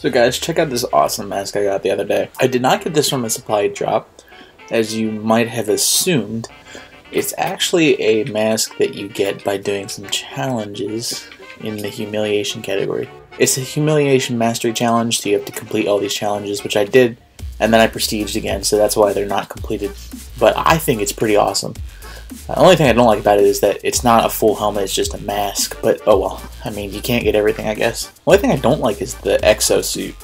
So guys, check out this awesome mask I got the other day. I did not get this from a supply drop, as you might have assumed. It's actually a mask that you get by doing some challenges in the humiliation category. It's a humiliation mastery challenge, so you have to complete all these challenges, which I did, and then I prestiged again, so that's why they're not completed. But I think it's pretty awesome. The only thing I don't like about it is that it's not a full helmet, it's just a mask, but oh well. I mean, you can't get everything, I guess. The only thing I don't like is the exosuit.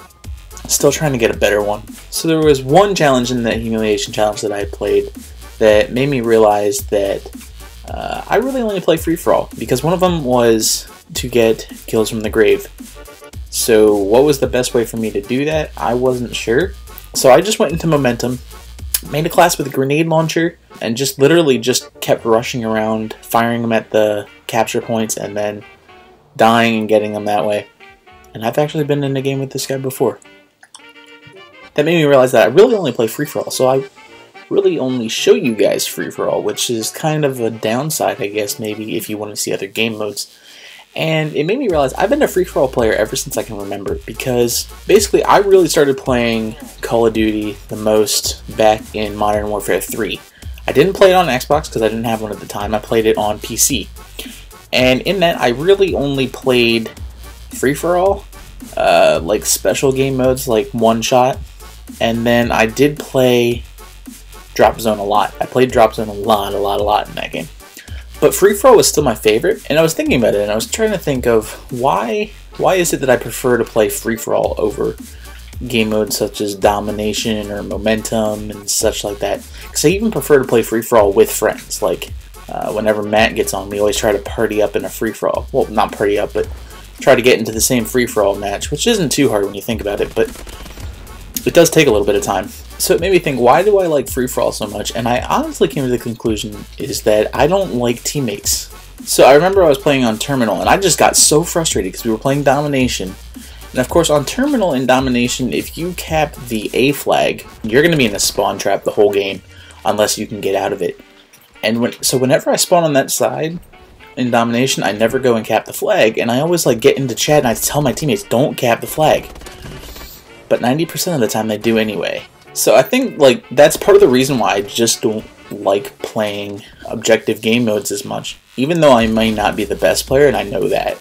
Still trying to get a better one. So there was one challenge in the humiliation challenge that I played that made me realize that I really only play free-for-all, because one of them was to get kills from the grave. So what was the best way for me to do that? I wasn't sure. So I just went into Momentum, made a class with a grenade launcher, and just literally just kept rushing around, firing them at the capture points, and then dying and getting them that way. And I've actually been in a game with this guy before. That made me realize that I really only play free-for-all, so I really only show you guys free-for-all, which is kind of a downside, I guess, maybe, if you want to see other game modes. And it made me realize I've been a free-for-all player ever since I can remember, because basically I really started playing Call of Duty the most back in Modern Warfare 3. I didn't play it on Xbox because I didn't have one at the time. I played it on PC. And in that, I really only played free-for-all, like special game modes like One Shot, and then I did play Drop Zone a lot. I played Drop Zone a lot in that game. But free-for-all was still my favorite, and I was thinking about it, and I was trying to think of why is it that I prefer to play free-for-all over game modes such as Domination or Momentum and such like that. Because I even prefer to play free-for-all with friends. Like, whenever Matt gets on, we always try to party up in a free-for-all. Well, not party up, but try to get into the same free-for-all match, which isn't too hard when you think about it, but it does take a little bit of time. So it made me think, why do I like free-for-all so much? And I honestly came to the conclusion is that I don't like teammates. So I remember I was playing on Terminal, and I just got so frustrated because we were playing Domination. And of course, on Terminal in Domination, if you cap the A flag, you're going to be in a spawn trap the whole game, unless you can get out of it. And so whenever I spawn on that side in Domination, I never go and cap the flag, and I always like get into chat and I tell my teammates, don't cap the flag. But 90% of the time they do anyway. So I think like that's part of the reason why I just don't like playing objective game modes as much. Even though I may not be the best player, and I know that.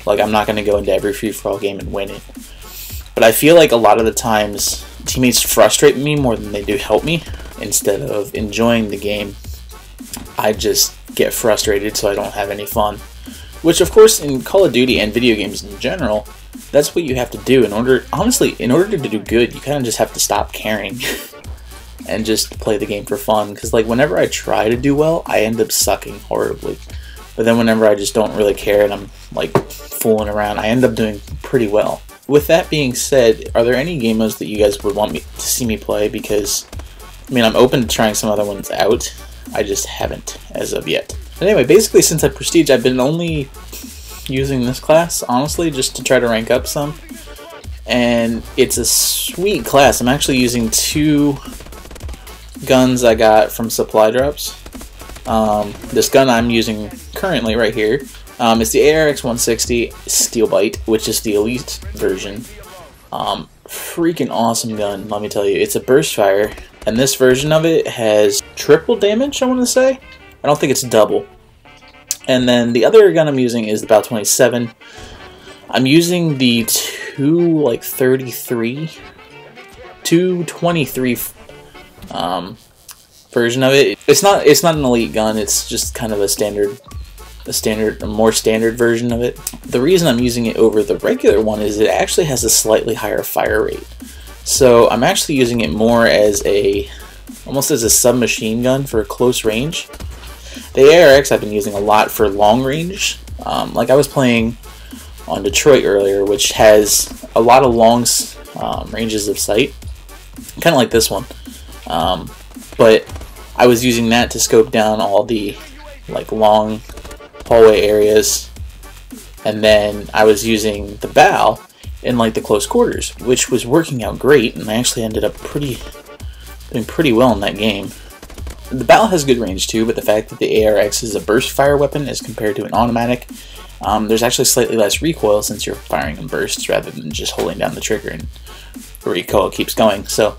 Like, I'm not going to go into every free-for-all game and win it. But I feel like a lot of the times teammates frustrate me more than they do help me. Instead of enjoying the game, I just get frustrated so I don't have any fun. Which of course in Call of Duty and video games in general, that's what you have to do in order, honestly, in order to do good, you kind of just have to stop caring and just play the game for fun. Because like whenever I try to do well, I end up sucking horribly. But then whenever I just don't really care and I'm like fooling around, I end up doing pretty well. With that being said, are there any game modes that you guys would want me to see me play? Because I mean, I'm open to trying some other ones out. I just haven't as of yet. But anyway, basically since I prestige, I've been only using this class, honestly, just to try to rank up some. And it's a sweet class. I'm actually using 2 guns I got from supply drops. This gun I'm using currently right here is the ARX 160 Steel Bite, which is the elite version. Freaking awesome gun, let me tell you. It's a burst fire, and this version of it has triple damage, I want to say. I don't think it's double. And then the other gun I'm using is the BAL 27. I'm using the 223 version of it. It's not an elite gun. It's just kind of a more standard version of it. The reason I'm using it over the regular one is it actually has a slightly higher fire rate. So I'm actually using it more as almost as a submachine gun for close range. The ARX I've been using a lot for long range. Like I was playing on Detroit earlier, which has a lot of long ranges of sight, kind of like this one. But I was using that to scope down all the like long hallway areas, and then I was using the BAL in like the close quarters, which was working out great, and I actually ended up doing pretty well in that game. The BAL has good range too, but the fact that the ARX is a burst fire weapon as compared to an automatic There's actually slightly less recoil since you're firing in bursts rather than just holding down the trigger and the recoil keeps going. So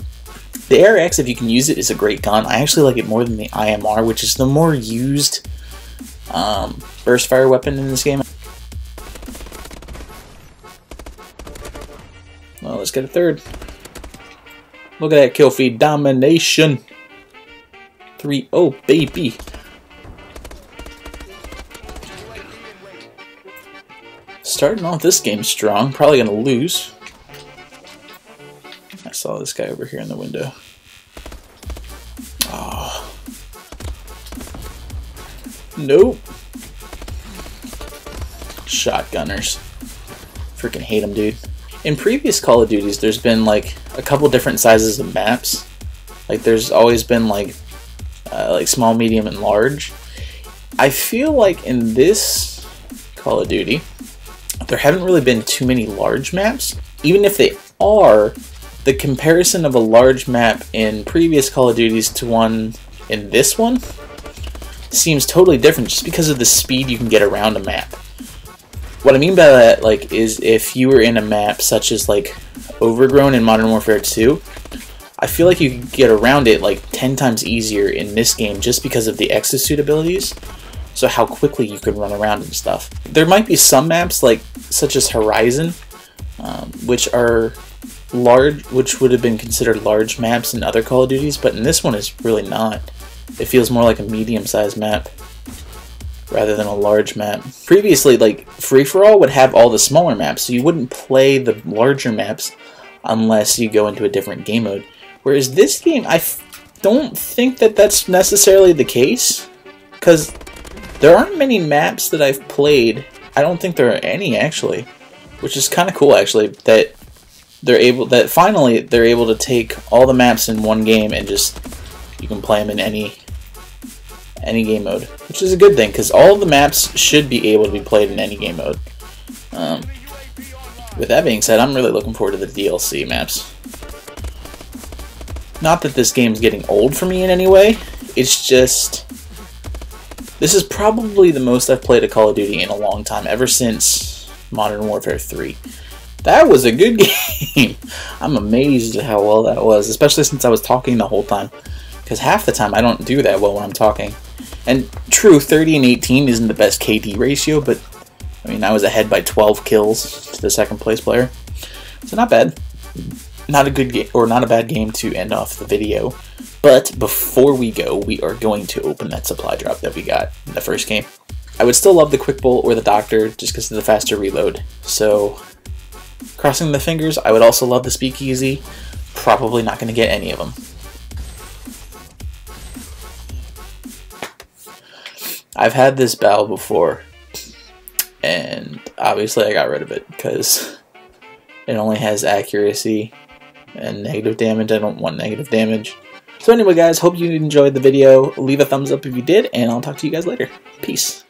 the ARX, if you can use it, is a great gun. I actually like it more than the IMR, which is the more used burst fire weapon in this game. Well, let's get a third. Look at that kill feed domination. 3-0, baby. Starting off this game strong, probably gonna lose. I saw this guy over here in the window. Oh. Nope. Shotgunners. Freaking hate them, dude. In previous Call of Duties, there's been like a couple different sizes of maps. Like there's always been like small, medium, and large. I feel like in this Call of Duty, there haven't really been too many large maps. Even if they are, the comparison of a large map in previous Call of Duties to one in this one seems totally different just because of the speed you can get around a map. What I mean by that, like, is if you were in a map such as like Overgrown in Modern Warfare 2, I feel like you can get around it like 10 times easier in this game just because of the exosuit abilities. So how quickly you can run around and stuff. There might be some maps like such as Horizon, which are large, which would have been considered large maps in other Call of Duties, but in this one it's really not. It feels more like a medium-sized map rather than a large map. Previously, like Free-for-All would have all the smaller maps, so you wouldn't play the larger maps unless you go into a different game mode. Whereas this game, I don't think that that's necessarily the case, because there aren't many maps that I've played. I don't think there are any, actually, which is kind of cool, actually, that finally they're able to take all the maps in one game and just you can play them in any game mode, which is a good thing because all of the maps should be able to be played in any game mode. With that being said, I'm really looking forward to the DLC maps. Not that this game's getting old for me in any way, it's just this is probably the most I've played a Call of Duty in a long time, ever since Modern Warfare 3. That was a good game. I'm amazed at how well that was, especially since I was talking the whole time. Because half the time I don't do that well when I'm talking. And true, 30 and 18 isn't the best KD ratio, but I mean, I was ahead by 12 kills to the second place player. So not bad. Not a good game, or not a bad game to end off the video. But before we go, we are going to open that supply drop that we got in the first game. I would still love the Quick Bolt or the Doctor just because of the faster reload. So, crossing the fingers, I would also love the Speakeasy. Probably not going to get any of them. I've had this bow before, and obviously I got rid of it because it only has accuracy and negative damage. I don't want negative damage. So anyway guys, hope you enjoyed the video. Leave a thumbs up if you did, and I'll talk to you guys later. Peace.